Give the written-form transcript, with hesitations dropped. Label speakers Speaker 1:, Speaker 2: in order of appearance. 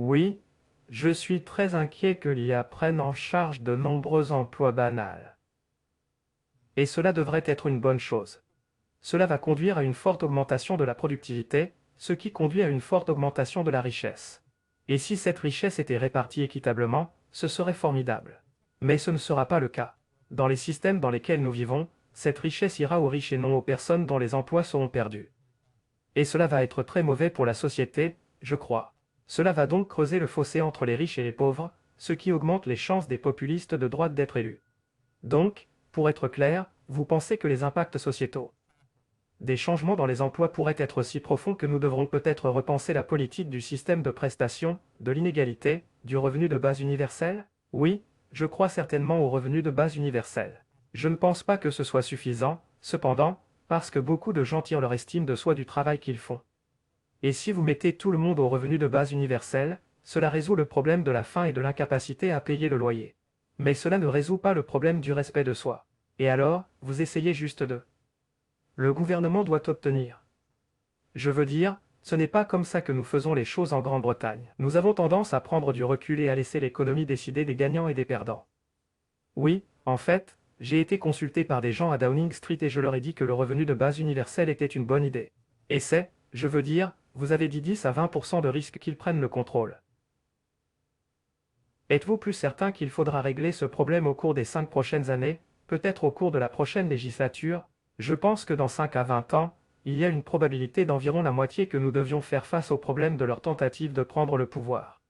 Speaker 1: Oui, je suis très inquiet que l'IA prenne en charge de nombreux emplois banals. Et cela devrait être une bonne chose. Cela va conduire à une forte augmentation de la productivité, ce qui conduit à une forte augmentation de la richesse. Et si cette richesse était répartie équitablement, ce serait formidable. Mais ce ne sera pas le cas. Dans les systèmes dans lesquels nous vivons, cette richesse ira aux riches et non aux personnes dont les emplois seront perdus. Et cela va être très mauvais pour la société, je crois. Cela va donc creuser le fossé entre les riches et les pauvres, ce qui augmente les chances des populistes de droite d'être élus. Donc, pour être clair, vous pensez que les impacts sociétaux des changements dans les emplois pourraient être si profonds que nous devrons peut-être repenser la politique du système de prestation, de l'inégalité, du revenu de base universel? Oui, je crois certainement au revenu de base universel. Je ne pense pas que ce soit suffisant, cependant, parce que beaucoup de gens tirent leur estime de soi du travail qu'ils font. Et si vous mettez tout le monde au revenu de base universel, cela résout le problème de la faim et de l'incapacité à payer le loyer. Mais cela ne résout pas le problème du respect de soi. Et alors, vous essayez juste de le gouvernement doit obtenir. Je veux dire, ce n'est pas comme ça que nous faisons les choses en Grande-Bretagne. Nous avons tendance à prendre du recul et à laisser l'économie décider des gagnants et des perdants. Oui, en fait, j'ai été consulté par des gens à Downing Street et je leur ai dit que le revenu de base universel était une bonne idée. Et c'est, je veux dire, vous avez dit 10 à 20% de risque qu'ils prennent le contrôle. Êtes-vous plus certain qu'il faudra régler ce problème au cours des 5 prochaines années, peut-être au cours de la prochaine législature? Je pense que dans 5 à 20 ans, il y a une probabilité d'environ la moitié que nous devions faire face au problème de leur tentative de prendre le pouvoir.